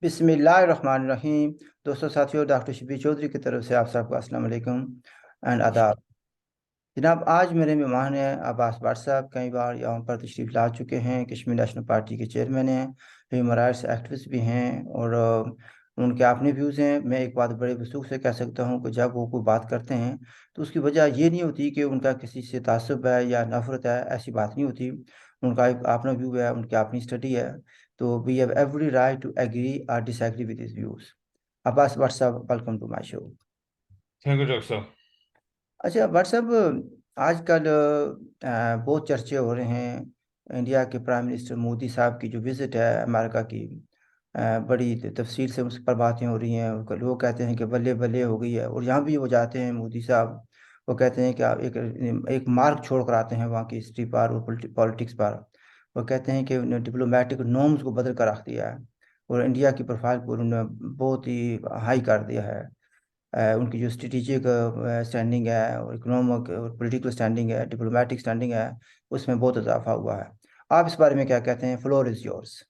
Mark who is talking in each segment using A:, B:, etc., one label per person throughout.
A: बिस्मिल्लाहिर्रहमानिर्रहीम। दोस्तों साथियों, डॉक्टर शबीर चौधरी की तरफ से आप सबको अस्सलाम वालेकुम एंड आदाब। जनाब, आज मेरे मेहमान हैं अब्बास भाट साहब। कई बार यहाँ पर तशरीफ़ ला चुके हैं। कश्मीर नेशनल पार्टी के चेयरमैन हैं, ह्यूमन राइट्स एक्टिविस्ट भी हैं और उनके अपने व्यूज़ हैं। मैं एक बात बड़े वसूख से कह सकता हूँ कि जब वो कोई बात करते हैं तो उसकी वजह ये नहीं होती कि उनका किसी से तासुब है या नफ़रत है, ऐसी बात नहीं होती। उनका एक अपना व्यू है, उनकी अपनी स्टडी है। तो we have every right to agree और disagree with his views. Abbas Bhat साहब, welcome to my show.
B: Thank you doctor साहब।
A: अच्छा भाट साहब, आजकल बहुत चर्चे हो रहे हैं इंडिया के प्राइम मिनिस्टर मोदी साहब की जो विज़िट है अमेरिका की। बड़ी तफसील से उस पर बातें हो रही हैं। लोग कहते हैं कि बल्ले बल्ले हो गई है। और यहाँ भी वो जाते हैं मोदी साहब, वो कहते हैं कि आप एक एक मार्क छोड़ कर आते हैं वहाँ की हिस्ट्री पर और पॉलिटिक्स पर। वो कहते हैं कि डिप्लोमेटिक नॉर्म्स को बदल कर रख दिया है और इंडिया की प्रोफाइल को उन्होंने बहुत ही हाई कर दिया है। उनकी जो स्ट्रेटिजिक स्टैंडिंग है और इकोनॉमिक और पॉलिटिकल स्टैंडिंग है, डिप्लोमेटिक स्टैंडिंग है, उसमें बहुत इजाफा हुआ है। आप इस बारे में क्या कहते हैं? Floor is yours.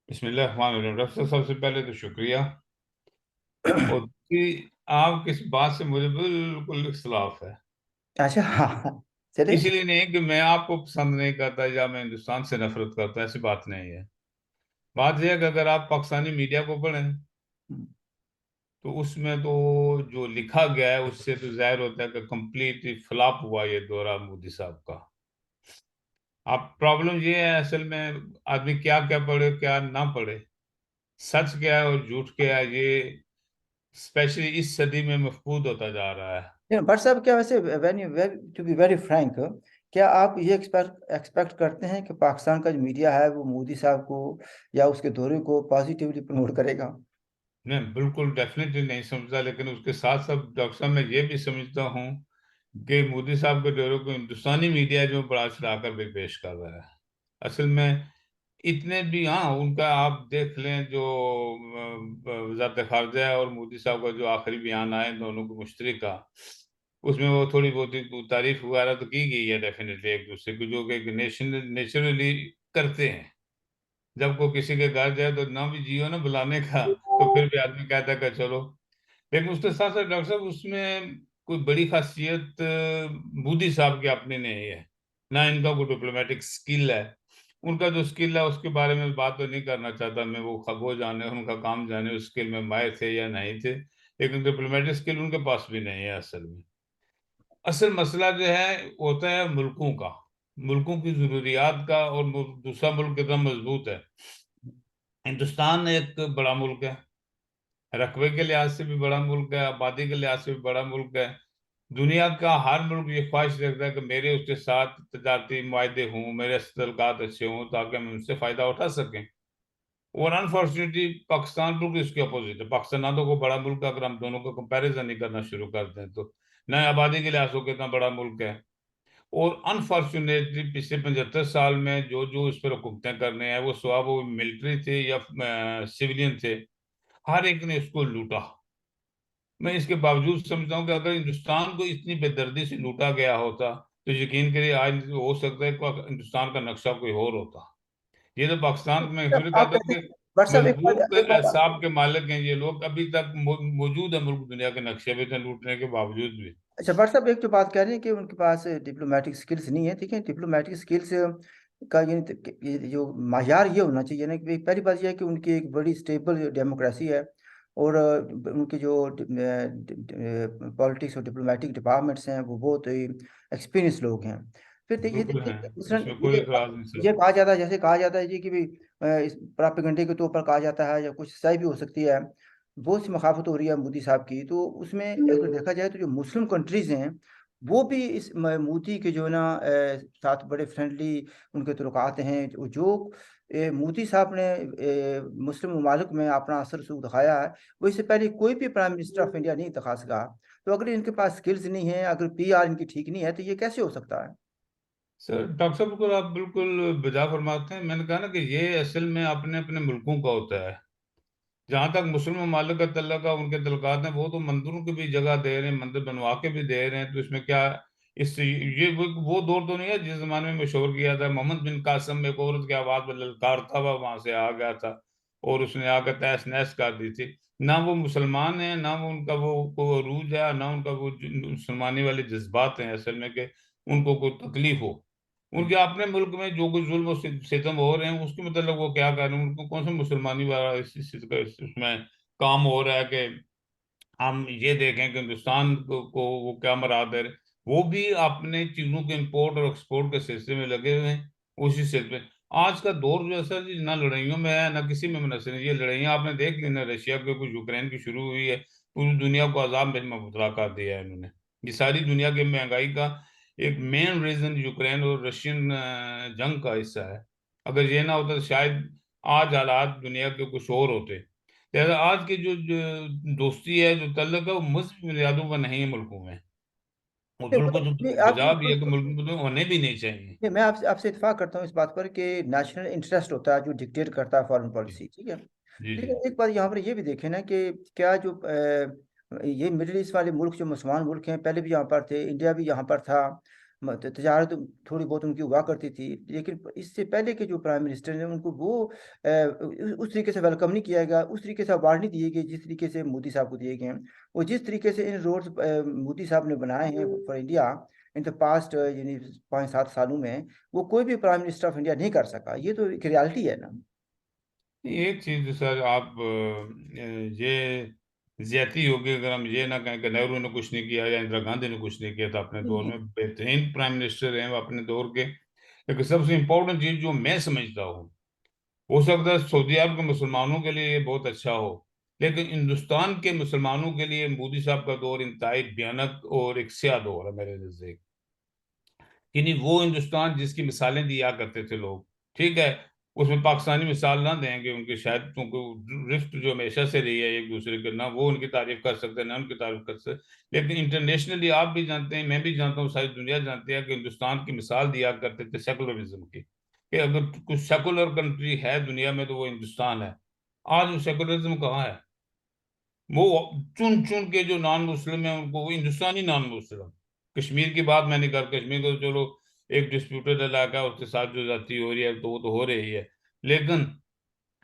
B: Bismillah doctor साहब, सबसे पहले तो शुक्रिया। और दूसरी, आपकी इस बात से मुझे बिल्कुल इख्तलाफ है।
A: अच्छा, हाँ, चले।
B: इसीलिए नहीं कि मैं आपको पसंद नहीं करता या मैं हिंदुस्तान से नफरत करता, ऐसी बात नहीं है। बात यह है कि अगर आप पाकिस्तानी मीडिया को पढ़ें तो उसमें तो जो लिखा गया है उससे तो जाहिर होता है कि कंप्लीट फ्लॉप हुआ ये दौरा मोदी साहब का। आप प्रॉब्लम ये है असल में, आदमी क्या क्या पढ़े क्या ना पढ़े, सच क्या है और झूठ क्या है, ये स्पेशली इस सदी में मफकूद होता जा रहा है।
A: भट्ट साहब, क्या वैसे टू बी वेरी फ्रैंक, क्या आप ये एक्सपेक्ट करते हैं कि पाकिस्तान का जो मीडिया है वो मोदी साहब को या उसके दौरे को पॉजिटिवली प्रमोट करेगा?
B: मैं बिल्कुल डेफिनेटली नहीं समझता, लेकिन उसके साथ साथ डॉक्टर साहब मैं ये भी समझता हूँ कि मोदी साहब के दौरे को हिंदुस्तानी मीडिया जो बड़ा चढ़ाकर भी पेश कर रहा है। असल में इतने भी, हाँ, उनका आप देख लें जो वजारत खारजा है और मोदी साहब का जो आखिरी बयान आए दोनों को मुश्तरका, उसमें वो थोड़ी बहुत ही तारीफ वगैरह तो की गई है डेफिनेटली एक दूसरे को, जो कि एक नेचुरली करते हैं। जब कोई किसी के घर जाए तो ना भी जियो ना बुलाने का, तो फिर भी आदमी कहता है कि चलो। लेकिन उसके साथ साथ डॉक्टर साहब उसमें कोई बड़ी खासियत मोदी साहब की अपनी नहीं है। ना इनका कोई डिप्लोमेटिक स्किल है। उनका जो स्किल है उसके बारे में बात तो नहीं करना चाहता मैं, वो जाने उनका काम जाने उस स्किल में माहिर थे या नहीं थे। लेकिन डिप्लोमेटिक स्किल उनके पास भी नहीं है असल में। असल मसला जो है होता है मुल्कों का, मुल्कों की जरूरियात का, और दूसरा मुल्क कितना मजबूत है। हिंदुस्तान एक बड़ा मुल्क है, रकबे के लिहाज से भी बड़ा मुल्क है, आबादी के लिहाज से भी बड़ा मुल्क है। दुनिया का हर मुल्क ये ख्वाहिश रखता है कि मेरे उसके साथ तजारती मुआहदे हों, मेरे तल्लुकात अच्छे हों, ताकि हम उनसे फायदा उठा सकें। और अनफॉर्चुनेटली पाकिस्तान बिल्कुल इसके अपोजिट है। पाकिस्तान ना तो कोई बड़ा मुल्क है, अगर हम दोनों को कंपैरिजन नहीं करना शुरू करते हैं तो। न आबादी के लिहाज से कितना बड़ा मुल्क है। और अनफॉर्चुनेटली पिछले 75 साल में जो जो इस पर हुकूमतें करने हैं, वो स्वाब वो मिलिट्री थे या सिविलियन थे, हर एक ने इसको लूटा। मैं इसके बावजूद समझता हूँ कि अगर हिंदुस्तान को इतनी बेदर्दी से लूटा गया होता तो यकीन करिए आज हो सकता है कि हिंदुस्तान का नक्शा कोई और होता। ये तो पाकिस्तान में इसलिए
A: आप
B: कहता हूँ
A: कहते हैं,
B: कि
A: भट्ट साहब,
B: मजबूत
A: एक बात।
B: एहसाब के मालिक हैं ये लोग, अभी तक मौजूद है मुल्क दुनिया के नक्शे पे थे लूटने के बावजूद भी।
A: अच्छा भट्ट साहब, एक जो बात कह रहे हैं कि उनके पास डिप्लोमेटिक स्किल्स नहीं है, ठीक है। डिप्लोमेटिक स्किल्स का ये जो मायार ये होना चाहिए ना कि पहली बात यह है कि उनकी एक बड़ी स्टेबल डेमोक्रेसी है और उनके जो पॉलिटिक्स और डिप्लोमेटिक डिपार्टमेंट्स हैं वो बहुत ही एक्सपीरियंस लोग हैं। फिर ये
B: बिल्कुल है,
A: दूसरा
B: इसमें कोई इतराज नहीं
A: ये
B: सर।
A: कहा जाता है, जैसे कहा जाता है जी कि भाई इस प्रोपेगेंडे के तौर पर कहा जाता है या कुछ सही भी हो सकती है। बहुत सी मखाफत हो रही है मोदी साहब की, तो उसमें अगर देखा जाए तो जो मुस्लिम कंट्रीज हैं वो भी इस मोदी के जो है ना साथ बड़े फ्रेंडली उनके तल्लुकात हैं। जो मोदी साहब ने मुस्लिम ममालिक में अपना असर रसूख दिखाया है, वो इससे पहले कोई भी प्राइम मिनिस्टर ऑफ इंडिया नहीं दिखा सका। तो अगर इनके पास स्किल्स नहीं है, अगर पीआर इनकी ठीक नहीं है, तो ये कैसे हो सकता है?
B: सर डॉक्टर साहब बिल्कुल आप बिल्कुल बजा फरमाते हैं। मैंने कहा ना कि ये असल में अपने अपने मुल्कों का होता है। जहां तक मुस्लिम ममालिक का तल्लक है, उनके तल्लुकात हैं, वो तो मंदिरों की भी जगह दे रहे हैं, मंदिर बनवा के भी दे रहे हैं, तो इसमें क्या। इस ये वो दौर तो नहीं है जिस जमाने में मशहूर किया था मोहम्मद बिन कासिम, एक औरत की आवाज में ललकारता हुआ वहां से आ गया था। और उसने आकर तहस नहस कर दी थी। ना वो मुसलमान है, ना वो उनका वो अरूज है, ना उनका वो मुसलमानी वाले जज्बात हैं असल में, कि उनको कोई तकलीफ हो। उनके अपने मुल्क में जो कुछ जुल्म और सितम हो रहे हैं उसके मतलब वो क्या कर रहे हैं, उनको कौन सा मुसलमानी वाला इसमें काम हो रहा है कि हम ये देखें कि हिंदुस्तान को वो क्या मुराद है। वो भी अपने चीजों के इंपोर्ट और एक्सपोर्ट के सिलसिले में लगे हुए हैं, उसी सिलसिले में। आज का दौर जो है सर जी, ना लड़ाइयों में है ना किसी में मुनसर है। ये लड़ाइयाँ आपने देख ली ना, रशिया के कुछ यूक्रेन की शुरू हुई है, पूरी दुनिया को अजाब में मुबतला कर दिया है इन्होंने। ये सारी दुनिया की महंगाई का एक मेन रीजन यूक्रेन और रशियन जंग का हिस्सा है। अगर ये ना होता तो शायद आज हालात दुनिया के कुछ और होते। लिहाजा आज की जो दोस्ती है, जो तल्लक है, वो मजहबी बुनियादों पर नहीं है मुल्कों में। और
A: नहीं,
B: बिल्कुल
A: नहीं,
B: जो
A: आपकी
B: बजा भी है कि मुल्क में तो होने भी नहीं चाहिए।
A: नहीं, मैं आपसे आपसे इत्तेफाक करता हूँ इस बात पर कि नेशनल इंटरेस्ट होता है जो डिक्टेट करता है फॉरेन
B: जी
A: पॉलिसी, ठीक है।
B: जी जी।
A: लेकिन एक बात यहाँ पर ये भी देखें ना कि क्या जो ये मिडिल ईस्ट वाले मुल्क जो मुसलमान मुल्क हैं, पहले भी यहाँ पर थे, इंडिया भी यहाँ पर था। तजारत थोड़ी बहुत उनकी हुआ करती थी, लेकिन इससे पहले के जो प्राइम मिनिस्टर हैं उनको वो उस तरीके से वेलकम नहीं किया गया, उस तरीके से अवार्ड नहीं दिए गए जिस तरीके से मोदी साहब को दिए गए हैं। और जिस तरीके से इन रोड्स मोदी साहब ने बनाए हैं for India in the past, यानी 5-7 सालों में, वो कोई भी प्राइम मिनिस्टर ऑफ इंडिया नहीं कर सका। ये तो एक रियलिटी है ना।
B: एक चीज सर, आप ये ज्यादती होगी अगर हम ये ना कहें कि नेहरू ने कुछ नहीं किया या इंदिरा गांधी ने कुछ नहीं किया था अपने दौर
A: नहीं,
B: में। बेहतरीन प्राइम मिनिस्टर हैं वो अपने दौर के। लेकिन सबसे इम्पोर्टेंट चीज जो मैं समझता हूँ, हो सकता है सऊदी अरब के मुसलमानों के लिए ये बहुत अच्छा हो, लेकिन हिंदुस्तान के मुसलमानों के लिए मोदी साहब का दौर इंतहाई भयानक और एक स्याह दौर है मेरे नजदीक। कि नहीं, वो हिंदुस्तान जिसकी मिसालें दिया करते थे लोग, ठीक है, उसमें पाकिस्तानी मिसाल ना देंगे उनके, शायद क्योंकि रिफ्ट जो हमेशा से रही है एक दूसरे के, ना वो उनकी तारीफ कर सकते हैं ना उनकी तारीफ कर सकते। लेकिन इंटरनेशनली आप भी जानते हैं, मैं भी जानता हूँ, सारी दुनिया जानती है कि हिंदुस्तान की मिसाल दिया करते थे सेकुलरिज्म की, कि अगर कुछ सेकुलर कंट्री है दुनिया में तो वो हिंदुस्तान है। आज वो सेकुलरिज्म कहाँ है? वो चुन चुन के जो नॉन मुस्लिम है उनको वो हिंदुस्तानी नॉन मुस्लिम। कश्मीर की बात मैं नहीं कर, कश्मीर को तो चलो एक डिस्प्यूटेड इलाका है, उसके साथ जो जाती हो रही है तो वो तो हो रही है। लेकिन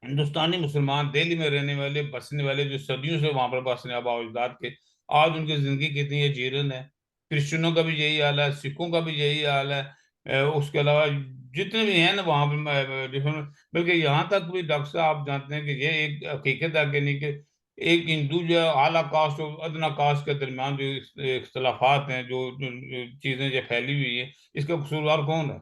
B: हिंदुस्तानी मुसलमान दिल्ली में रहने वाले बसने वाले जो सदियों से वहां पर बसने आबा अजदाद के, आज उनकी जिंदगी कितनी है जीरन है। क्रिश्चियनों का भी यही हाल है, सिखों का भी यही हाल है। उसके अलावा जितने भी हैं ना वहां पर डिफरेंट, बल्कि यहाँ तक भी डॉक्टर साहब आप जानते हैं कि ये एक हकीकत है कि नहीं, कि एक हिंदू जो है आला कास्ट और अदना कास्ट के दरमियान जो इख्तलाफात हैं, जो चीजें जो फैली हुई है, इसका कसूरवार कौन है?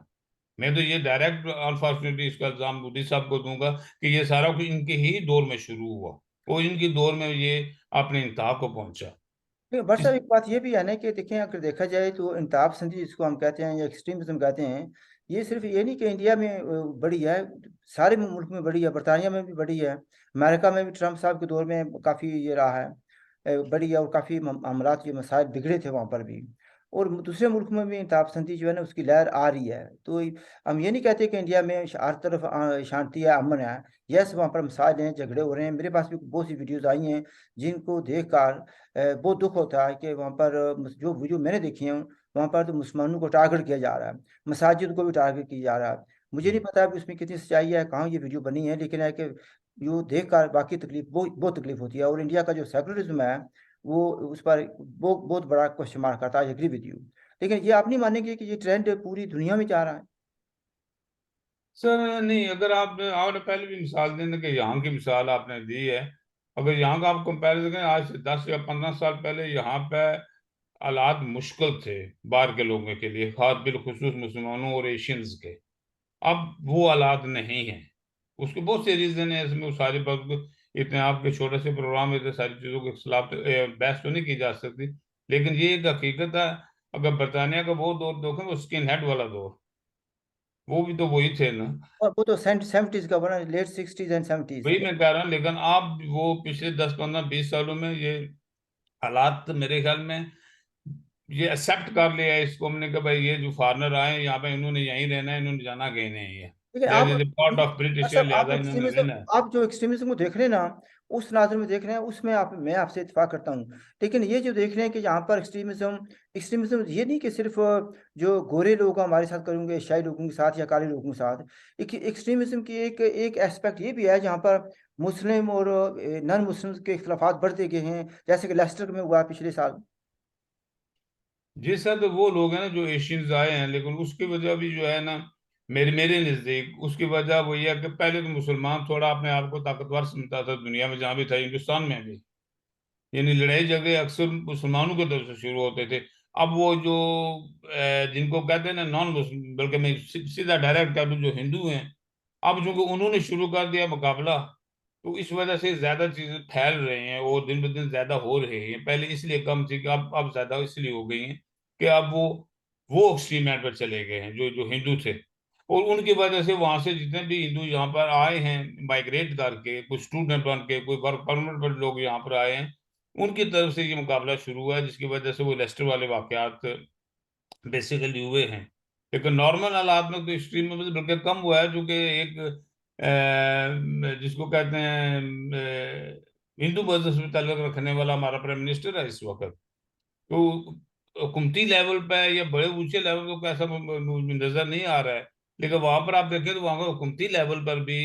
B: मैं तो ये डायरेक्ट अनफॉर्चुनेटली इसका इल्जाम मोदी साहब को दूंगा कि ये सारा कुछ इनके ही दौर में शुरू हुआ और इनकी दौर में ये अपने इंतहा को पहुंचा।
A: लेकिन भाई
B: इस
A: साहब एक बात ये भी है ना कि देखें, अगर देखा जाए तो इंताब संधि जिसको हम कहते हैं या एक्सट्रीमिज्म कहते हैं, ये सिर्फ ये नहीं कि इंडिया में बड़ी है, सारे मुल्क में बड़ी है, बरतानिया में भी बड़ी है, अमेरिका में भी ट्रम्प साहब के दौर में काफ़ी ये रहा है, बड़ी है। और काफ़ी मामलात जो मसाइल बिगड़े थे वहाँ पर भी। और दूसरे मुल्क में भी इंताब संधि जो है ना उसकी लहर आ रही है। तो हम ये नहीं कहते कि इंडिया में हर तरफ शांति है, अमन है। यस, वहाँ पर मसाइल हैं, झगड़े हो रहे हैं। मेरे पास भी बहुत सी वीडियोज़ आई हैं जिनको देख कर बहुत दुख होता है कि वहाँ पर जो वीडियो मैंने देखी है वहाँ पर तो मुसलमानों को टारगेट किया जा रहा है, मसाजिद को भी टारगेट किया जा रहा है। मुझे नहीं पता अभी उसमें कितनी सच्चाई है, कहाँ ये वीडियो बनी है, लेकिन है कि जो देख कर बाकी तकलीफ, बहुत बहुत तकलीफ होती है। और इंडिया का जो सेकुलरिज्म है वो उस पर वो बहुत बड़ा क्वेश्चन मार्क करता है। Agree with you. लेकिन ये आप नहीं मानेंगे कि ये ट्रेंड पूरी दुनिया में जा रहा है।
B: सर नहीं, अगर आपने आपने पहले भी मिसाल देने के यहाँ की मिसाल आपने दी है। अगर यहाँ का आप कंपैरिजन करें आज से 10 या 15 साल पहले, यहाँ पे हालात मुश्किल थे बाहर के लोगों के लिए, खास बिलखुसूस मुसलमानों और एशियंस के। अब वो हालात नहीं है। उसके बहुत से रीजन है इसमें, वो सारे बात इतने आपके छोटे से प्रोग्राम में इतने सारी चीजों के खिलाफ बहस तो नहीं की जा सकती। लेकिन ये एक हकीकत है, अगर बरतानिया का वो दौर देखें, वो स्किन हेड वाला दौर, वो भी तो वही थे ना।
A: और वो तो 70s का बना, लेट 60s एंड 70s।
B: वही मैं कह रहा हूँ, लेकिन आप वो पिछले 10 15 20 सालों में ये हालात मेरे ख्याल में ये एक्सेप्ट कर लिया है इसको हमने कि भाई ये जो फॉरनर आए यहाँ पे, इन्होंने यहीं रहना है, इन्होंने जाना कहीं नहीं है।
A: लेकिन आप
B: जैसे पार्ट ऑफ ब्रिटिश है,
A: सब आप
B: लिहाजा इन्होंने
A: एक्सट्रीमिज्म,
B: रहना है।
A: आप जो एक्सट्रीमिज्म को देख रहे हैं ना, उस नाजर में देख रहे हैं, उसमें आप, मैं आपसे इत्तेफाक करता हूँ। लेकिन ये जो देख रहे हैं कि यहाँ पर एक्सट्रीमिज्म, एक्सट्रीमिज्म ये नहीं कि सिर्फ जो गोरे लोग हमारे साथ करेंगे, एशियाई लोगों के साथ या काले लोगों के साथ। एक एक्सट्रीमिज्म की एक एक एस्पेक्ट ये भी है जहाँ पर मुस्लिम और नॉन मुस्लिम के इख्तलाफात बढ़ते गए हैं, जैसे कि लेस्टर में हुआ पिछले साल।
B: जी सर, तो वो लोग हैं ना जो एशियंस आए हैं, लेकिन उसकी वजह भी जो है ना, मेरे मेरे नज़दीक उसकी वजह वही है कि पहले तो मुसलमान थोड़ा अपने आप को ताकतवर समझता था दुनिया में, जहाँ भी था, हिंदुस्तान में भी। यानी लड़ाई झगड़े अक्सर मुसलमानों की तरफ से शुरू होते थे। अब वो जो जिनको कहते हैं ना नॉन मुस्लिम, बल्कि मैं सीधा डायरेक्ट कह दूं, जो हिंदू हैं, अब चूंकि उन्होंने शुरू कर दिया मुकाबला, तो इस वजह से ज्यादा चीजें फैल रही हैं और दिन ब दिन ज्यादा हो रही हैं। पहले इसलिए कम थी कि अब ज्यादा इसलिए हो गई हैं कि अब वो एक्सट्रीम एंड पर चले गए हैं जो जो हिंदू थे। और उनकी वजह से वहां से जितने भी हिंदू यहाँ पर आए हैं माइग्रेट करके, कुछ स्टूडेंट बन के, कोई वर्क परमिट पर लोग यहाँ पर आए हैं, उनकी तरफ से ये मुकाबला शुरू हुआ है, जिसकी वजह से वो लेस्टर वाले वाकयात बेसिकली हुए हैं। लेकिन नॉर्मल हालात में तो एक्सट्रीम में बल्कि कम हुआ है, जो कि एक जिसको कहते हैं हिंदू मजहब से ताल्लुक रखने वाला हमारा प्राइम मिनिस्टर है इस वक्त। तो हुकूमती लेवल पे या बड़े ऊंचे लेवल पे कैसा नजर नहीं आ रहा है। लेकिन वहां पर आप देखें तो वहां पर हुकूमती लेवल पर भी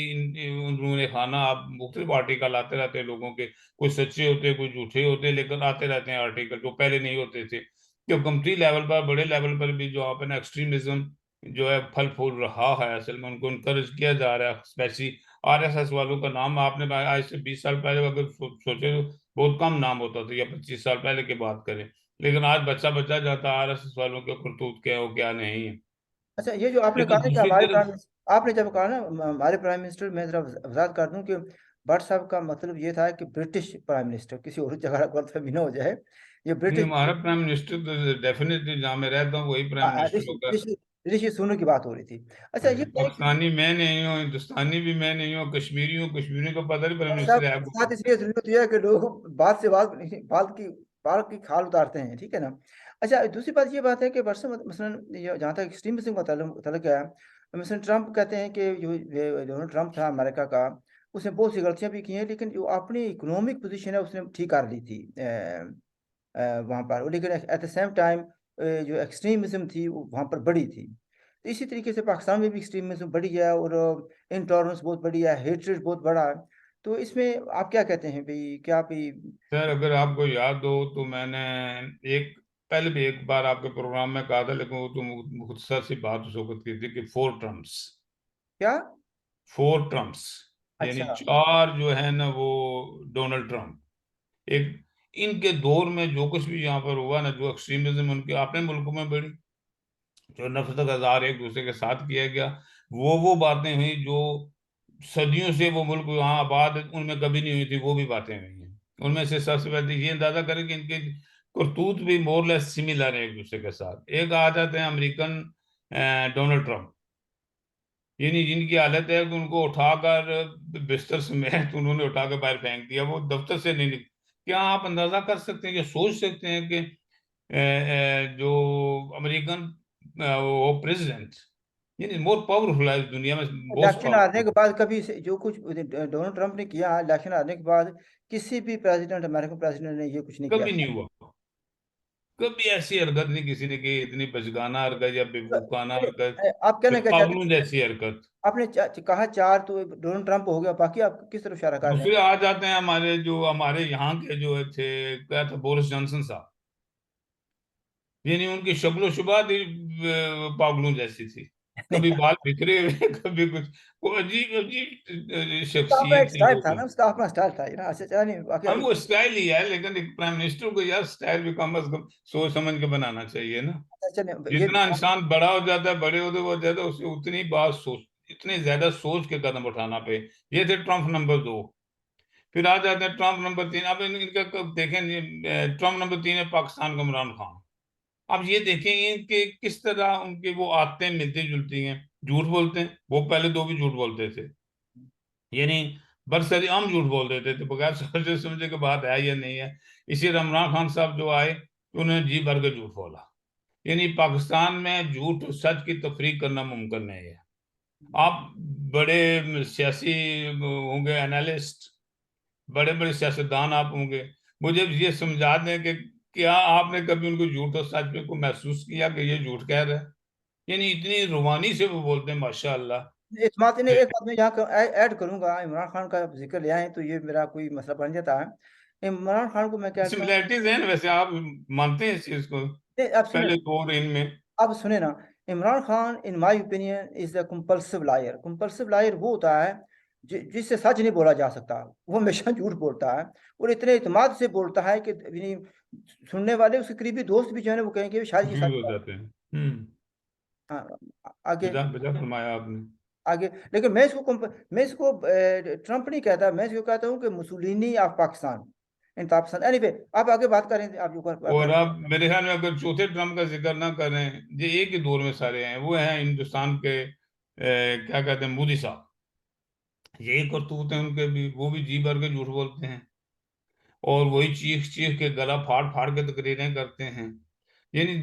B: उन्होंने खाना, आप मुख्तलिफ आर्टिकल आते रहते हैं लोगों के, कुछ सच्चे होते हैं कुछ झूठे होते हैं, लेकिन आते रहते हैं आर्टिकल जो पहले नहीं होते थे। कि हुकूमती लेवल पर, बड़े लेवल पर भी जो आप है ना एक्सट्रीमिज्म जो है फल फूल रहा है, असल में उनको इनकरेज किया जा रहा है। स्पेशली आरएसएस वालों का नाम आपने आज से 20 साल पहले अगर सोचे तो बहुत कम नाम होता था, या 25 साल पहले की बात करें। लेकिन आज बच्चा बच्चा जाता है आरएसएस वालों के करतूत क्या हो क्या नहीं है।
A: अच्छा, ये जो आपने कहा
B: लेकिन
A: ना कि
B: दूसरी
A: हमारे
B: तरफ,
A: आपने जब कहा ना हमारे प्राइम मिनिस्टर, मैं जरा वजाहत कर दूं कि भट्ट साहब का मतलब ये था कि ब्रिटिश प्राइम मिनिस्टर, किसी और जगह गलतफहमी ना हो जाए, ये
B: नहीं,
A: ब्रिटिश।
B: हमारा प्राइम मिनिस्टर तो डेफिनेटली जहाँ मैं रहता हूँ वही प्राइम मिनिस्टर
A: ऋषि
B: होगा।
A: ऋषि ऋषि सुनो की बात हो रही थी। अच्छा,
B: हाँ
A: ये
B: जी,
A: बताइए कि
B: पाकिस्तानी मैं नहीं हूँ, हिंदुस्तानी भी मैं नहीं हूँ, कश्मीरी हूँ, कश्मीरी को पता नहीं प्राइम
A: भट्ट साहब
B: मिनिस्टर है
A: के
B: कौन।
A: साथ इसलिए जरूरत है कि लोग बात से बात बाल की खाल उतारते हैं, ठीक है ना। अच्छा, दूसरी बात ये बात है कि वर्षों मसलन ये जहाँ तक एक्सट्रीमिज्म का तल्लुक है, मसलन ट्रम्प कहते हैं कि जो डोनाल्ड ट्रम्प था अमेरिका का, उसने बहुत सी गलतियां भी की हैं, लेकिन जो अपनी इकोनॉमिक पोजीशन है उसने ठीक कर ली थी वहाँ पर। लेकिन एट द सेम टाइम जो एक्सट्रीमिज्म थी वो वहाँ पर बड़ी थी। तो इसी तरीके से पाकिस्तान में भी एक्सट्रीमिज्म बढ़ी है और इंटॉलरेंस बहुत बड़ी है, हेट्रेड बहुत बड़ा है। तो इसमें आप क्या कहते हैं भाई, क्या भाई?
B: सर अगर आपको याद हो तो मैंने एक पहले भी एक बार आपके प्रोग्राम में कहा था, लेकिन वो तो मुख्तसर सी बात उस वक्त की थी कि 4 ट्रम्प्स,
A: क्या?
B: 4 ट्रम्प्स, यानी
A: अच्छा।
B: चार जो है ना वो डोनाल्ड ट्रम्प। एक इनके दौर में जो कुछ भी यहाँ पर हुआ ना, जो एक्सट्रीमिज्म उनके अपने मुल्कों में बढ़ी, जो नफरत का इजहार एक दूसरे के साथ किया गया, वो बातें हुई जो सदियों से वो मुल्क वहाँ आबाद है, उनमें कभी नहीं हुई थी, वो भी बातें हुई हैं। उनमें से सबसे पहले ये अंदाजा करें कि इनके करतूत भी मोरलेस सिमिलर है एक दूसरे के साथ। एक आ जाते हैं अमेरिकन डोनाल्ड ट्रंप, यानी जिनकी हालत है कि उनको उठाकर बिस्तर समेत उन्होंने उठाकर बाहर फेंक दिया, वो दफ्तर से नहीं निकल। क्या आप अंदाजा कर सकते हैं, या सोच सकते हैं कि जो अमेरिकन वो प्रेसिडेंट, यानी मोर पावरफुल है इस दुनिया में, मोस्ट
A: इलेक्शन हारने के
B: पावरफुल,
A: बाद कभी जो कुछ डोनाल्ड ट्रंप ने किया, इलेक्शन हारने के बाद किसी भी प्रेसिडेंट, अमेरिकन प्रेसिडेंट ने ये कुछ नहीं किया।
B: कभी नहीं हुआ। कभी ऐसी हरकत नहीं किसी ने की, इतनी बचकाना हरकत या बेवकूफाना हरकत
A: आप
B: या
A: कहना क्या चाहते
B: पागलों
A: हैं?
B: जैसी हरकत।
A: आपने कहा चार, तो डोनाल्ड ट्रंप हो गया, बाकी आप किस तरफ इशारा कर रहे हैं?
B: दूसरे आ जाते हैं हमारे जो हमारे यहाँ के जो थे, क्या था, बोरिस जॉनसन साहब, यानी उनकी शक्लो शुबात ही पागलों जैसी थी।
A: नहीं,
B: कभी बाल बिखरे हुए, कभी कुछ, वो अजीब अजीब
A: उसका अपना एक
B: शख्सियत थी
A: स्टाइल
B: वो
A: था
B: भी।
A: ना, उसका अपना स्टाइल था ना। अच्छा, चला नहीं बाकी
B: हम
A: अभी।
B: वो स्टाइल ही है, लेकिन एक प्राइम मिनिस्टर को यार स्टाइल भी कम सोच समझ के बनाना चाहिए ना।
A: अच्छा, चलिए ये भी
B: जितना इंसान बड़ा हो जाता है, बड़े होते वो ज्यादा उसे उतनी बात सोच, इतने ज्यादा सोच के कदम उठाना पे। ये थे ट्रम्प नंबर 2। फिर आ जाते हैं ट्रम्प नंबर 3। अब इनका कब देखें, ट्रम्प नंबर 3 है पाकिस्तान का इमरान खान। अब ये देखें इनके किस तरह उनके वो आदतें मिलती जुलती हैं। झूठ बोलते हैं, वो पहले दो भी झूठ बोलते थे, यानी बरसरी आम झूठ बोल देते थे बगैर सोचे समझे कि बात है या नहीं है। इसी इमरान खान साहब जो आए तो उन्होंने जी भर के झूठ बोला। यानी पाकिस्तान में झूठ और सच की तफरीक करना मुमकिन नहीं है। आप बड़े सियासी होंगे, एनालिस्ट, बड़े बड़े सियासतदान आप होंगे, मुझे ये समझा दें कि क्या आपने कभी उनको झूठ और सच पे को महसूस किया कि ये झूठ कह रहा है? यानी इतनी रुबानी से वो बोलते हैं माशाल्लाह।
A: एक बात मैं यहाँ ऐड करूंगा, इमरान खान का जिक्र ले आए तो ये मेरा कोई मसला बन जाता है। इमरान खान को मैं कहता हूँ,
B: सिमिलैरिटीज हैं ना, वैसे आप मानते हैं इस चीज को?
A: नहीं, अब सुने,
B: पहले दौर इनमें।
A: अब सुने ना। Imran Khan in my opinion is the compulsive liar. Compulsive liar वो होता है जिससे सच नहीं बोला जा सकता, वो हमेशा झूठ बोलता है, और इतने इत्मीनान से बोलता है कि यानी सुनने वाले उसके करीबी दोस्त भी जो है ना वो कहेंगे शायद ये
B: कंफ्यूज
A: सच
B: हो
A: है।
B: जाते हैं। हम्म।
A: हाँ, आगे,
B: बजा बजा फरमाया आपने।
A: आगे। लेकिन मैं इसको ट्रम्प नहीं कहता, मैं इसको कहता हूँ कि Mussolini of Pakistan, in Pakistan. Anyway, आप आगे बात करें, आप जो
B: और
A: कर।
B: अब मेरे ख्याल में अगर चौथे ट्रम्प का जिक्र ना करें, ये एक ही दौर में सारे हैं, वो हैं हिंदुस्तान के क्या कहते हैं, मोदी साहब। यही करतूत है उनके भी, वो भी जी भर के झूठ बोलते हैं और वही चीख चीख के गला फाड़ फाड़ के तकरीरें करते हैं। यानी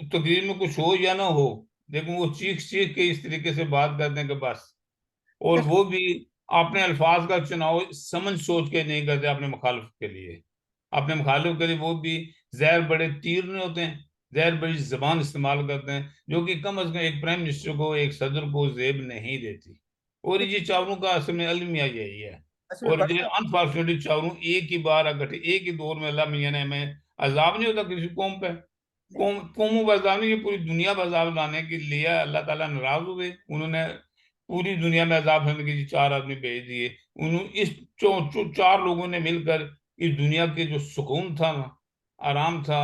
B: तकरीर में कुछ हो या ना हो, लेकिन वो चीख चीख के इस तरीके से बात करते हैं कि बस। और वो भी अपने अल्फाज का चुनाव समझ सोच के नहीं करते अपने मुखालिफ के लिए। अपने मुखालिफ के लिए वो भी जहर बड़े तीर नहीं होते हैं, जहर बड़ी जबान इस्तेमाल करते हैं, जो कि कम अज कम एक प्राइम मिनिस्टर को, एक सदर को जेब नहीं देती। और ये चारों का असल में अलमिया यही है।
A: असल में
B: और ये
A: बड़ा
B: अनफॉर्चुनेटली चारों एक ही बार अगठे एक ही दौर में अल्लाह मियां ने हमें अजाब नहीं होता किसी कौम पे, कौमों पर अजाब नहीं, ये पूरी दुनिया पर अजाब लाने के लिए अल्लाह ताला नाराज हुए, उन्होंने पूरी दुनिया में अजाब होने के लिए चार आदमी भेज दिए। उन्होंने इस चार लोगों ने मिलकर इस दुनिया के जो सुकून था ना, आराम था,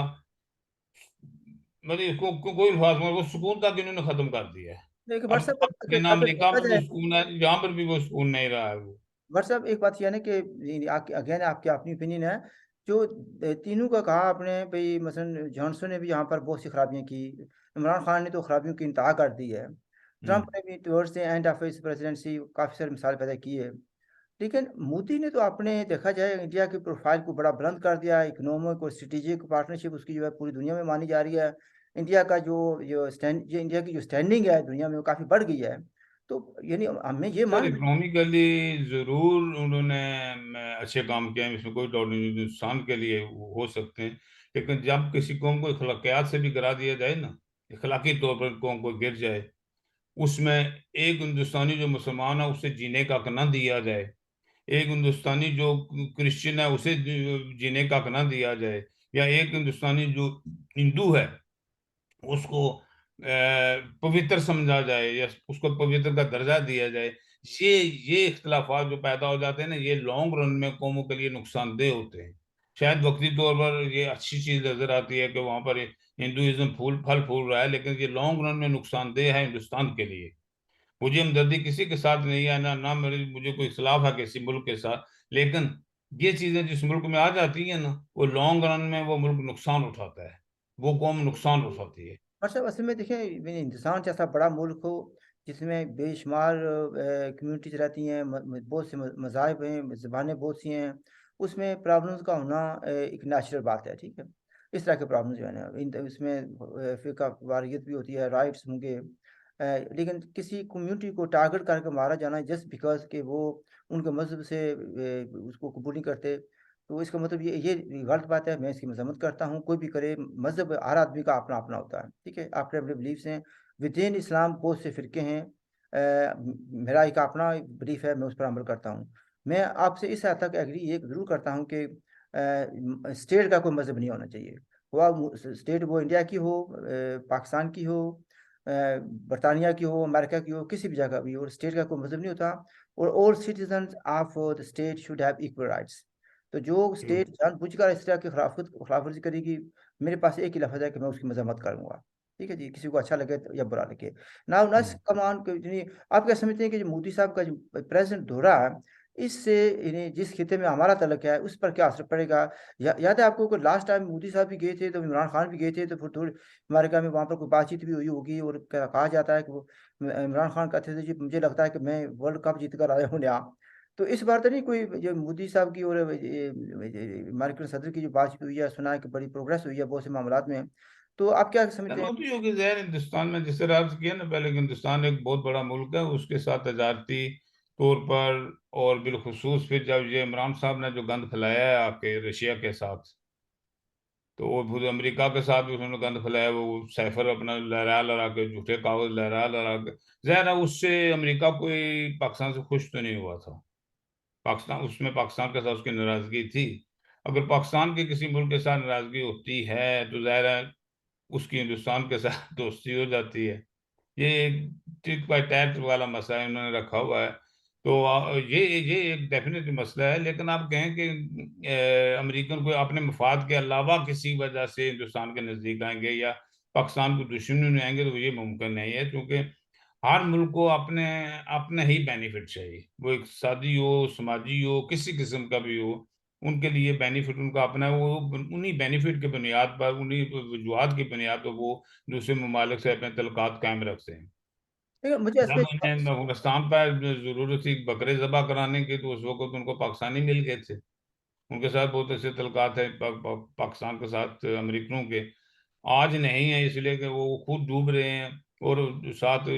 B: मतलब कोई अल्फाज में वो सुकून था कि इन्होंने खत्म कर दिया है।
A: एक
B: अब
A: व्हाट्सएप
B: अपने
A: अगर
B: नाम
A: अगर
B: निकाह
A: देखा
B: में
A: जाए,
B: वो सुकून है, यहाँ पर भी वो सुकून नहीं रहा है वो।
A: व्हाट्सएप एक बात यह है ना कि अगेन आपकी अपनी ओपिनियन है। जो तीनों का कहा आपने भाई, मसलन जॉनसन ने भी यहाँ पर बहुत सी खराबियां की, इमरान खान ने तो खराबियों की इंतहा कर दी है, ट्रंप
B: हम्म।
A: ने भी towards the end of his presidency काफ़ी सारी मिसाल पैदा की है। लेकिन मोदी ने तो आपने देखा जाए इंडिया की प्रोफाइल को बड़ा बुलंद कर दिया, इकोनॉमिक और स्ट्रेटेजिक पार्टनरशिप उसकी जो है पूरी दुनिया में मानी जा रही है। इंडिया का जो इंडिया की जो स्टैंडिंग है दुनिया में वो काफ़ी बढ़ गई है। तो यानी हमें ये
B: सर
A: मान,
B: इकोनॉमिकली जरूर उन्होंने अच्छे काम किए हैं, इसमें कोई डाउट नहीं, हिंदुस्तान के लिए वो हो सकते हैं। लेकिन जब किसी कौम को अखलाकियात से भी गिरा दिया जाए ना, अखलाकी तौर पर कौम को गिर जाए, उसमें एक हिंदुस्तानी जो मुसलमान है उसे जीने का हक ना दिया जाए, एक हिंदुस्तानी जो क्रिश्चियन है उसे जीने का हक ना दिया जाए, या एक हिंदुस्तानी जो हिंदू है उसको पवित्र समझा जाए या उसको पवित्र का दर्जा दिया जाए, ये इख्तलाफात जो पैदा हो जाते हैं ना, ये लॉन्ग रन में कौमों के लिए नुकसानदेह होते हैं। शायद वक्ती तौर पर ये अच्छी चीज नजर आती है कि वहां पर हिंदुइज्म फूल फल फूल रहा है, लेकिन ये लॉन्ग रन में नुकसानदेह है हिंदुस्तान के लिए। मुझे हमदर्दी किसी के साथ नहीं है ना, ना मेरे मुझे कोई इख्तलाफ है किसी मुल्क के साथ, लेकिन ये चीजें जिस मुल्क में आ जाती है ना, वो लॉन्ग रन में वो मुल्क नुकसान उठाता है, वो कौम नुकसान उठाती है।
A: और सब असल में देखें, हिंदुस्तान जैसा बड़ा मुल्क हो जिसमें बेशुमार कम्युनिटीज रहती हैं, बहुत से मज़ाहिब हैं, ज़बानें बहुत सी हैं, उसमें प्रॉब्लम्स का होना एक नेचुरल बात है, ठीक है। इस तरह के प्रॉब्लम्स जो है ना इसमें फ़िरका वारियत भी होती है, राइट्स होंगे, लेकिन किसी कम्युनिटी को टारगेट करके मारा जाना जस्ट बिकॉज कि वो उनके मजहब से उसको कबूल नहीं करते, तो इसका मतलब ये गलत बात है। मैं इसकी मजम्मत करता हूँ, कोई भी करे, मजहब हर आदमी का अपना अपना होता है, ठीक है, आपके अपने बिलीफ्स हैं। विद इन इस्लाम बहुत से फ़िरके हैं, मेरा एक अपना बिलीफ है, मैं उस पर अमल करता हूँ। मैं आपसे इस हद तक एग्री ये ज़रूर करता हूँ कि स्टेट का कोई मजहब नहीं होना चाहिए, स्टेट वो इंडिया की हो, पाकिस्तान की हो, बरतानिया की हो, अमेरिका की हो, किसी भी जगह भी, और स्टेट का कोई मजहब नहीं होता। और all citizen of the state should have equal rights. तो जो स्टेट जानबूझकर इस तरह की खिलाफवर्जी करेगी, मेरे पास एक ही लफ्ज़ है कि मैं उसकी मजम्मत करूंगा, ठीक है जी, किसी को अच्छा लगे या बुरा लगे। ना ना
B: हम्म।
A: कमान आप क्या समझते हैं कि जो मोदी साहब का जो प्रेजेंट दौरा है, इससे इन्हें जिस खिते में हमारा तलक है उस पर क्या असर पड़ेगा? याद है आपको कि लास्ट टाइम मोदी साहब भी गए थे तो इमरान खान भी गए थे, तो फिर थोड़ी अमेरिका में वहाँ पर कोई बातचीत भी हुई होगी, और कहा जाता है कि वो इमरान खान कहते थे जी मुझे लगता है कि मैं वर्ल्ड कप जीत कर आया हूँ यहाँ। तो इस बार तो नहीं कोई जो मोदी साहब की और अमेरिकन सदर की जो बातचीत हुई है, सुना है कि बड़ी प्रोग्रेस हुई है बहुत से मामलात में। तो आप क्या
B: यार
A: समझते हैं?
B: मोदी योगी जहर हिंदुस्तान में जिस तरह अर्ज किया ना पहले कि हिंदुस्तान एक बहुत बड़ा मुल्क है, उसके साथ तजारती तौर पर, और बिलखुसूस फिर जब ये इमरान साहब ने जो गंद फैलाया है आके रशिया के साथ, तो वो खुद अमेरिका के साथ भी उसने गंद फैलाया, वो सैफर अपना लहरा लहरा के, झूठे कागज लहरा लहरा के, जहर है उससे अमेरिका कोई पाकिस्तान से खुश तो नहीं हुआ था। पाकिस्तान, उसमें पाकिस्तान के साथ उसकी नाराजगी थी। अगर पाकिस्तान के किसी मुल्क के साथ नाराजगी होती है तो जाहिर है उसकी हिंदुस्तान के साथ दोस्ती हो जाती है। ये एक टिक बाय टैट वाला मसला है इन्होंने रखा हुआ है। तो ये एक डेफिनेट मसला है, लेकिन आप कहें कि अमेरिकन को अपने मफाद के अलावा किसी वजह से हिंदुस्तान के नजदीक आएंगे या पाकिस्तान को दुश्मनी में आएंगे, तो ये मुमकिन नहीं है, क्योंकि हर मुल्क को अपने अपने ही बेनिफिट चाहिए, वो इकतसादी हो, समाजी हो, किसी किस्म का भी हो। उनके लिए बेनिफिट उनका अपना है, वो उन्हीं बेनिफिट की बुनियाद पर, उन्हीं वजूहत की बुनियाद पर वो दूसरे ममालिक से अपने तल्लुकात कायम रखते हैं।
A: देखिए, मुझे
B: जब
A: ऐसे
B: उन्हें अफगानिस्तान पर जरूरत थी बकरे ज़बह कराने की, तो उस वक्त उनको पाकिस्तानी मिल गए थे। उनके साथ बहुत अच्छे तल्लुकात है पाकिस्तान के साथ अमरीकनों के। आज नहीं है, इसलिए कि वो खुद डूब रहे हैं, और साथ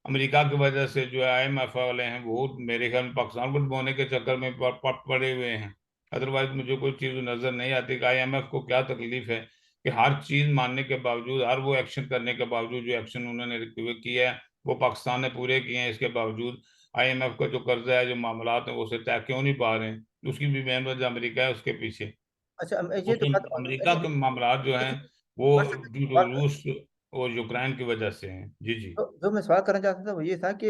B: अमेरिका की वजह से जो है IMF वाले हैं वो मेरे ख्याल में पाकिस्तान को डुबोने के चक्कर में पड़े हुए हैं। अदरवाइज मुझे कोई चीज़ नज़र नहीं आती कि IMF को क्या तकलीफ है कि हर चीज़ मानने के बावजूद, हर वो एक्शन करने के बावजूद, जो एक्शन उन्होंने किया है वो पाकिस्तान ने पूरे किए हैं, इसके बावजूद IMF का जो कर्जा है, जो मामला है, वो उसे तय क्यों नहीं पा रहे हैं, उसकी भी मेन वजह अमेरिका है उसके पीछे।
A: अच्छा, ये
B: उस
A: तो बात
B: अमेरिका के मामला जो हैं वो
A: बात-
B: रूस और यूक्रेन की वजह से हैं। जी जी।
A: तो जो मैं सवाल करना चाहता था वो ये था कि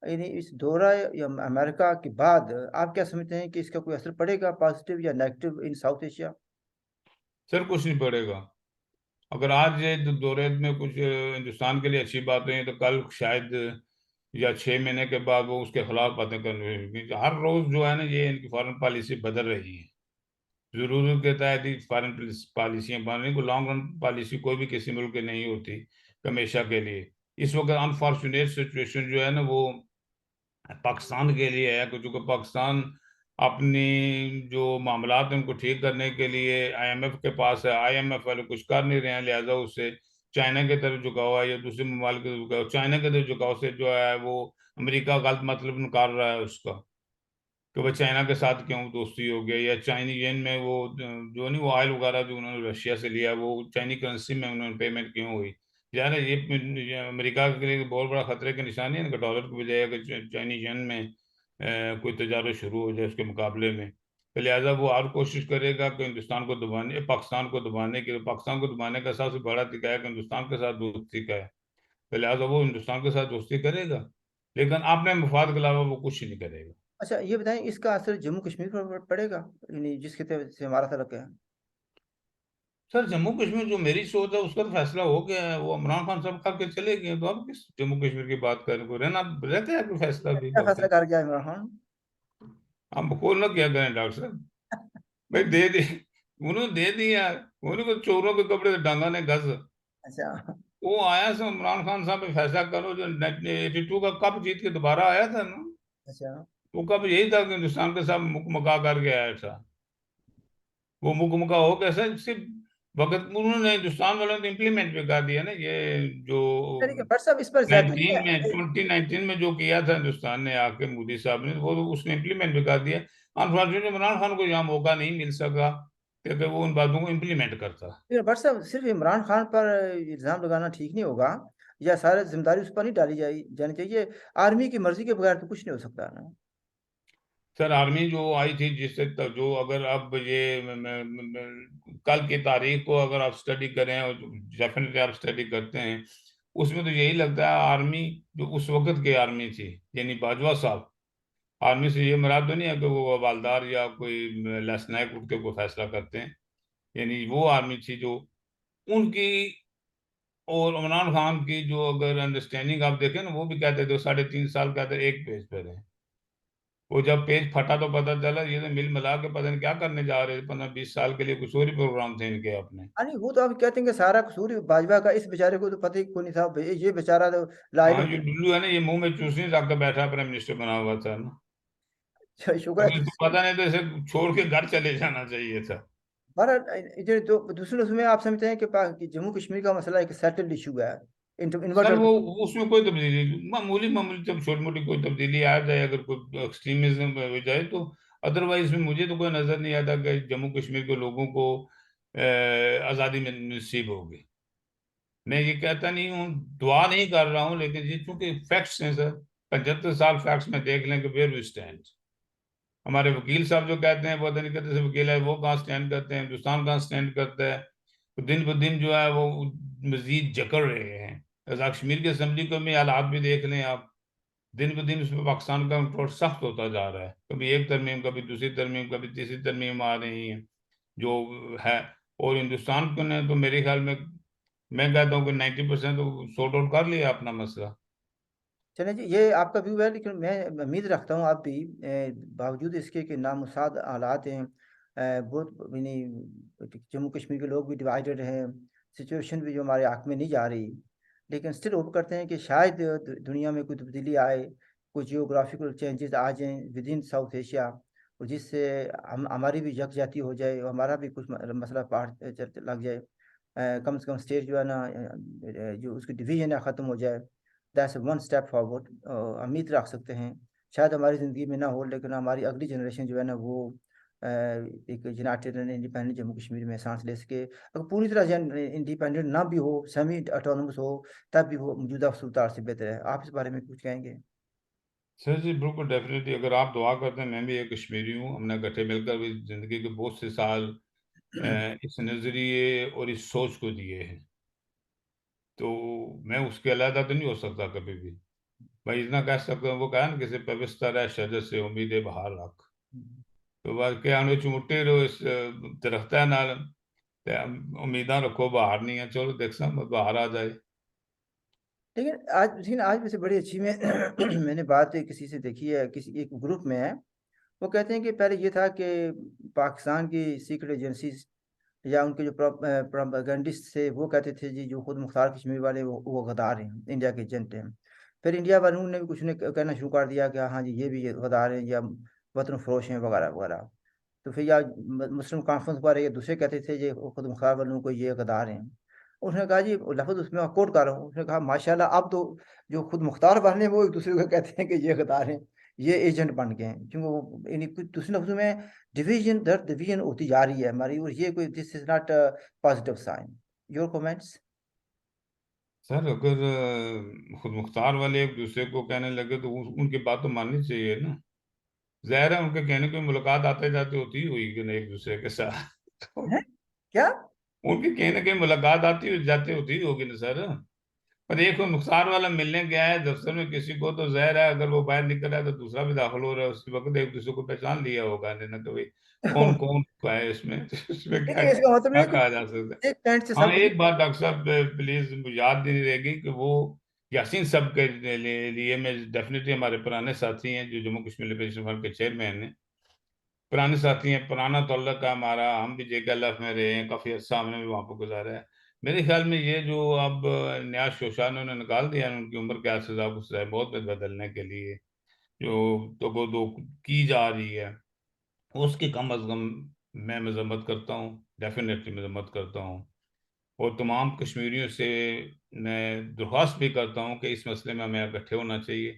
A: यानी इस दौरा या अमेरिका के बाद आप क्या समझते हैं कि इसका कोई असर पड़ेगा पॉजिटिव या नेगेटिव इन साउथ एशिया?
B: सर कुछ नहीं पड़ेगा। अगर आज ये दौरे में कुछ हिंदुस्तान के लिए अच्छी बात है, तो कल शायद या 6 महीने के बाद वो उसके खिलाफ बातें करने क्योंकि हर रोज जो है ना ये इनकी फॉरेन पॉलिसी बदल रही है। जरूरत के तहत ही फॉरेन पॉलिसियां बन रही, को लॉन्ग रन पॉलिसी कोई भी किसी मुल्क की नहीं होती हमेशा के लिए। इस वक्त अनफॉर्चुनेट सिचुएशन जो है ना वो पाकिस्तान के लिए है, क्योंकि पाकिस्तान अपनी जो मामलात हैं उनको ठीक करने के लिए IMF के पास है, IMF वाले कुछ कर नहीं रहे हैं, लिहाजा उससे चाइना की तरफ झुकाव है या दूसरे ममालिक की तरफ झुकाव, चाइना के तरफ झुकाव से जो है वो अमेरिका गलत मतलब निकाल रहा है उसका, कि भाई चाइना के साथ क्यों दोस्ती हो गई, या चाइनी येन में वो जो नहीं वो ऑयल वगैरह जो उन्होंने रशिया से लिया वो चाइनी करेंसी में उन्होंने पेमेंट क्यों हुई। यार ये अमेरिका के लिए बहुत बड़ा खतरे की निशानी है ना, कि डॉलर की बजाय अगर चाइनी येन में कोई तजारत शुरू हो जाए उसके मुकाबले में, तो लिहाजा वो और कोशिश करेगा कि हिंदुस्तान को दबाने, पाकिस्तान को दबाने के, पाकिस्तान को दबाने का सबसे बड़ा तरीका है कि हिंदुस्तान के साथ दोस्ती का है, तो लिहाजा वो हिंदुस्तान के साथ दोस्ती करेगा, लेकिन अपने मफाद के अलावा वो कुछ नहीं करेगा।
A: अच्छा, ये बताएं इसका असर जम्मू कश्मीर पर पड़ेगा, यानी जिसके तहत से हमारा तल्लुक है?
B: सर जम्मू कश्मीर जो मेरी सोच है उसका तो फैसला हो गया है, वो इमरान खान साहब खा के चले गए, तो अब किस जम्मू कश्मीर की बात करें, को रहना रहता है कोई फैसला भी
A: क्या फैसला
B: करते।
A: कर गया इमरान खान?
B: हम खोल ना क्या करें डॉक्टर साहब, भाई दे दे, उन्होंने दे दिया, उन्होंने चोरों के कपड़े से डांगा ने घस।
A: अच्छा।
B: वो आया सो इमरान खान साहब पे फैसला करो, जो 82 का कप जीत के दोबारा आया था ना,
A: अच्छा।
B: वो कप यही था कि हिंदुस्तान के साथ मुक मका करके आया था। वो मुक मका हो कैसे, सिर्फ वक्त उन्होंने हिंदुस्तान वालों ने इम्प्लीमेंट भी कर दिया ना, ये जो
A: यानी कि बट साहब इस पर ज्यादा नहीं
B: 19 में
A: है?
B: 2019 में जो किया था हिंदुस्तान ने आके मोदी साहब ने, वो तो उसने इम्प्लीमेंट भी कर दिया। अनफॉर्चुनेटली इमरान खान को यहाँ मौका नहीं मिल सका क्योंकि वो उन बातों को इम्प्लीमेंट करता।
A: बट साहब सिर्फ इमरान खान पर इल्जाम लगाना ठीक नहीं होगा, या सारी जिम्मेदारी उस पर नहीं डाली जानी चाहिए? आर्मी की मर्जी के बगैर तो कुछ नहीं हो सकता ना।
B: सर आर्मी जो आई थी जिससे जो अगर अब ये कल की तारीख को अगर आप स्टडी करें, और डेफिनेटली आप स्टडी करते हैं, उसमें तो यही लगता है आर्मी जो उस वक्त की आर्मी थी, यानी बाजवा साहब, आर्मी से ये मुराद तो नहीं है कि वो हवलदार या कोई लेफ्टिनेंट उठ के कोई फैसला करते हैं, यानी वो आर्मी थी जो उनकी, और इमरान खान की जो अगर अंडरस्टैंडिंग आप देखें ना, वो भी कहते थे 3.5 साल कहते एक पेज पे रहे। वो जब पेज फटा तो पता चला ये तो मिल मिला के पता नहीं क्या करने जा रहे थे, 15-20 साल के लिए कुछ और ही प्रोग्राम थे इनके अपने।
A: हाँ, नहीं वो तो आप कहते हैं कि सारा कसूर ही भाजपा का, इस बेचारे को तो पता ही कोई नहीं था ये बेचारा तो
B: हाँ
A: लाइल
B: जो डुल्लू है ना, ये मुंह में चूसनी रख के बैठा प्राइम मिनिस्टर बना हुआ था ना।
A: शुक्र
B: अब
A: है
B: इसको पता नहीं तो इसे छोड़ के घर चले जाना चाहिए था।
A: भारत जो दूसरे लफ्ज़ों में आप समझते हैं कि जम्मू कश्मीर का मसला एक सेटल्ड इशू है,
B: सर
A: इन्वर्टेड।
B: वो उसमें कोई तब्दीली, मामूली मामूली जब छोटी मोटी कोई तब्दीली आ जाए, अगर कोई एक्सट्रीमिज्म हो जाए तो, अदरवाइज में मुझे तो कोई नजर नहीं आता कि जम्मू कश्मीर के लोगों को आज़ादी में नसीब होगी। मैं ये कहता नहीं हूँ, दुआ नहीं कर रहा हूँ, लेकिन ये चूंकि फैक्ट्स हैं सर, 75 साल फैक्ट्स में देख लें कि वेयर वी स्टैंड। हमारे वकील साहब जो कहते हैं, बहुत नहीं कहते से वकील है, वो कहाँ स्टैंड करते हैं, हिंदुस्तान कहाँ स्टैंड करता है। तो दिन ब दिन जो है वो मजीद जकड़ रहे हैं। कश्मीर की असम्बली को भी हालात भी देख लें आप, दिन ब दिन उसमें पाकिस्तान का कंट्रोल सख्त होता जा रहा है। कभी एक तरमीम, कभी दूसरी तरमीम, कभी तीसरी तरमीम आ रही है जो है। और हिंदुस्तान को ने तो मेरे ख्याल में, मैं कहता हूँ कि 90% तो सॉर्ट आउट कर लिया अपना मसला।
A: चलें जी, ये आपका व्यू है, लेकिन मैं उम्मीद रखता हूँ आप भी बावजूद इसके कि नामुसाद हालात हैं, बहुत यानी जम्मू कश्मीर के लोग भी डिवाइडेड हैं, सिचुएशन भी जो हमारे हक में नहीं जा रही, लेकिन स्टिल होप करते हैं कि शायद दुनिया में कोई तब्दीली आए, कुछ जियोग्राफिकल चेंजेस आ जाएं विद इन साउथ एशिया, और जिससे हम हमारी भी यकजहती हो जाए और हमारा भी कुछ मसला पार लग जाए। कम से कम स्टेट जो है ना, जो उसकी डिवीजन है ख़त्म हो जाए। That's one step forward. उम्मीद रख सकते हैं, शायद हमारी ज़िंदगी में ना हो, लेकिन हमारी अगली जनरेशन जो है ना वो एक United and independent Jammu Kashmir में सांस ले सके। अगर पूरी तरह इंडिपेंडेंट ना भी हो, सेमी ऑटोनमस हो, तब भी वो मौजूदा सूरत से बेहतर है। आप इस बारे में कुछ कहेंगे?
B: सर जी बिल्कुल डेफिनेटली, अगर आप दुआ करते हैं, मैं भी एक कश्मीरी हूँ, हमने इकट्ठे मिलकर भी जिंदगी के बहुत से साल इस नजरिए और इस सोच को दिए हैं। तो मैं उसके अलहदा तो नहीं हो सकता कभी भी। भाई इतना कह सकता हूँ, वो कहा ना, किसी पवित्र है शजर से उम्मीद बाहर रख। तो बस क्या हमें चुमटे रहो इस दरख्त नाल, ते उम्मीदा रखो बाहर नहीं है, चलो देख बाहर आ जाए।
A: लेकिन आज वैसे बड़ी अच्छी में मैंने बात किसी से देखी है, किसी एक ग्रुप में है, वो कहते हैं कि पहले ये था कि पाकिस्तान की सीक्रेट एजेंसीज या उनके जो प्रोपेगेंडिस्ट थे वो कहते थे जी जो खुद मुख्तार कश्मीर वाले वो गद्दार हैं, इंडिया के एजेंट हैं। फिर इंडिया वालों ने भी कुछ ने कहना शुरू कर दिया कि हाँ जी ये भी गद्दार हैं या वतन फरोश हैं वगैरह वगैरह। तो फिर या मुस्लिम कॉन्फ्रेंस पर ये दूसरे कहते थे ये खुद मुख्तार वालों को ये गद्दार हैं। उसने कहा जी लफ्ज़ उसमें कोट कर रहा हूँ, उसने कहा माशाल्लाह अब तो जो खुद मुख्तार वाले हैं वो एक दूसरे को कहते हैं कि ये गद्दार हैं, ये एजेंट बन गए हैं, क्योंकि वो इन कुछ दूसरे लफ्ज़ों में डिवीजन दर डिवीजन होती जा रही है हमारी, और ये कोई this is not positive sign. Your comments?
B: Sir अगर खुद मुख्तार वाले एक दूसरे को कहने लगे तो उनकी बात तो माननी चाहिए ना। जाहिर है उनके कहने की मुलाकात आते जाते होती ही हुई कि नहीं एक दूसरे के साथ तो
A: है क्या?
B: उनकी कहीं ना कहीं मुलाकात जाते होती ही होगी ना सर। पर एक वो नुकसान वाला मिलने गया है दफ्तर में किसी को, तो जाहिर है अगर वो बाहर निकल रहा है तो दूसरा भी दाखिल हो रहा है, उसी वक्त एक दूसरे को पहचान लिया होगा ने ना कभी कौन कौन का है इसमें तो इसमें क्या
A: लेकिन इसका मतलब
B: क्या
A: नहीं
B: कहा जा सकता
A: कि एक पैंट से
B: है। हाँ
A: सब कुछ।
B: एक बात डॉक्टर साहब प्लीज याद नहीं रहेगी कि वो यासीन साहब के लिए मैं डेफिनेटली, हमारे पुराने साथी हैं जो जम्मू कश्मीर लिबरेशन फ्रंट के चेयरमैन हैं, पुराने साथी हैं, पुराना ताल्लुक है हमारा, हम भी JKLF में रहे हैं, काफी अच्छा हमने भी वहां पर गुजारा है। मेरे ख्याल में ये जो अब नया शोशा उन्होंने निकाल दिया है, उनकी उम्र क्या सजा गुजरा है बहुत बदलने के लिए, जो तो दो की जा रही है, उसकी कम अज कम मैं मजम्मत करता हूँ, डेफिनेटली मजम्मत करता हूँ। और तमाम कश्मीरियों से मैं दरख्वास्त भी करता हूँ कि इस मसले में हमें इकट्ठे होना चाहिए,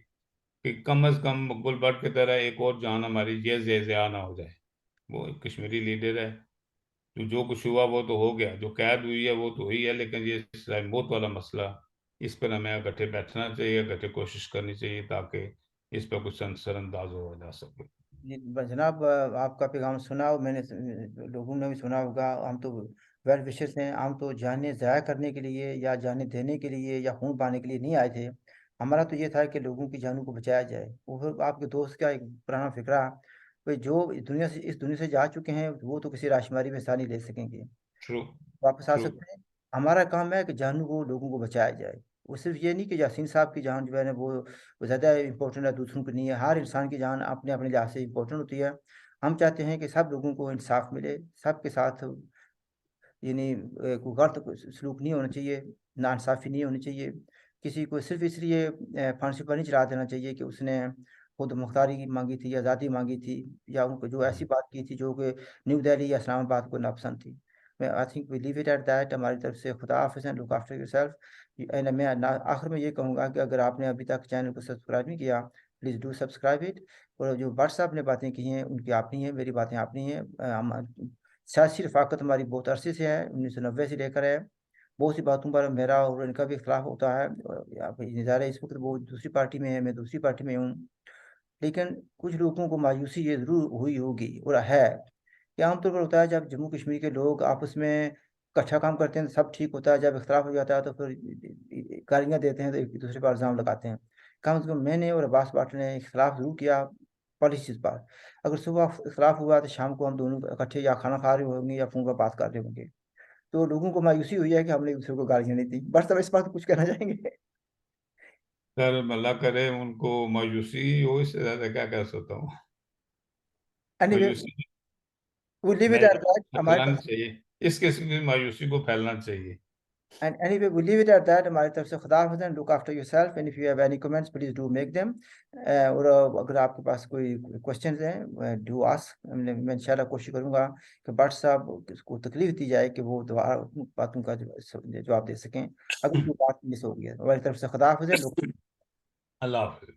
B: कि कम अज कम मकबूल भट्ट की तरह एक और जान हमारी ये ज़िया ना हो जाए। वो एक कश्मीरी लीडर है, तो जो कुछ हुआ वो तो हो गया, जो कैद हुई है वो तो हुई है, लेकिन ये मौत वाला मसला, इस पर हमें इकट्ठे बैठना चाहिए, इकट्ठे कोशिश करनी चाहिए ताकि इस पर कुछ असरअंदाज हो जा सके।
A: जी, जनाब, आपका पैगाम सुना और मैंने लोगों ने भी सुना होगा। हम तो वेल विशेस हैं, हम तो जाने ज़ाया करने के लिए या जाने देने के लिए या खून पाने के लिए नहीं आए थे। हमारा तो ये था कि लोगों की जानों को बचाया जाए। वो फिर आपके दोस्त का एक पुराना फिक्रा, भाई जो इस दुनिया से जा चुके हैं वो तो किसी राशुमारी में हिस्सा नहीं ले सकेंगे,
B: ट्रू।
A: वापस आ
B: ट्रू।
A: सकते हैं। हमारा काम है कि जानों को लोगों को बचाया जाए। वो सिर्फ ये नहीं कि यासीन साहब की जान जो है ना वो ज़्यादा इम्पोर्टेंट है, दूसरों की नहीं है। हर इंसान की जान अपने अपने लिहाज से इम्पोर्टेंट होती है। हम चाहते हैं कि सब लोगों को इंसाफ मिले, सबके साथ यानी कोई गलत सलूक नहीं होना चाहिए, नाइंसाफ़ी नहीं होनी चाहिए। किसी को सिर्फ़ इसलिए फांसी पर नहीं चढ़ा देना चाहिए कि उसने खुद मुख्तारी की मांगी थी, आज़ादी मांगी थी, या उनको जो ऐसी बात की थी जो कि न्यू दिल्ली या इस्लामाबाद को नापसंद थी। मैं I think we leave it at that. हमारी तरफ से खुदा हाफ़िज़ and look after yourself. And मैं आखिर में ये कहूँगा कि अगर आपने अभी तक चैनल को सब्सक्राइब नहीं किया, प्लीज़ डू सब्सक्राइब इट। और जो व्हाट्सएप ने बातें की हैं उनकी अपनी हैं, मेरी बातें अपनी हैं। हम सियासी रफ़ाक़त हमारी बहुत अरसे से है, 1990 से लेकर है। बहुत सी बातों पर मेरा और इनका भी इख्तिलाफ़ होता है। आप ज़ाहिर है इस वक़्त वो दूसरी पार्टी में है, मैं दूसरी पार्टी में हूँ। लेकिन कुछ लोगों को मायूसी ये ज़रूर हुई होगी और है, कि आमतौर पर होता है जब जम्मू कश्मीर के लोग आपस में अच्छा काम करते हैं तो सब ठीक होता है, जब इख्तिलाफ़ हो जाता है तो फिर गालियाँ देते हैं, तो एक दूसरे पर इल्ज़ाम लगाते हैं। कम से कम मैंने और अब्बास भट्ट ने इख्तिलाफ़ ज़रूर किया पॉलिसीज़ पर। अगर सुबह इख्तिलाफ़ हुआ तो शाम को हम दोनों इकट्ठे या खाना खा रहे होंगे या फ़ोन पर बात कर रहे होंगे। तो लोगों को मायूसी हुई है कि हमने एक-दूसरे को गालियाँ नहीं दी। बस अब इस बात पे कुछ कहना चाहेंगे?
B: सर अल्लाह करे उनको मायूसी हो, इससे ज्यादा क्या कह सकता हूँ।
A: एनीवे,
B: मायूसी
A: वी लीव इट
B: नहीं
A: एट दैट। हमारी
B: फैलानी
A: तरफ से
B: चाहिए, इस किस्म की मायूसी को फैलना चाहिए।
A: And anyway, we leave it at that. हमारी तरफ से खुदा हाफ़िज़ and look after yourself and if you have any comments please do make them. और अगर आपके पास कोई क्वेश्चन्स हैं डू आस्क। मैं इंशाल्लाह कोशिश करूँगा कि भट्ट साहब को तकलीफ़ दी जाए कि वो दोबारा उन बातों का जवाब दे सकें, अगर कोई बात मिस हो गई है। हमारी तरफ से खुदा हाफ़िज़ है। लुक
B: अल्लाह हाफिज।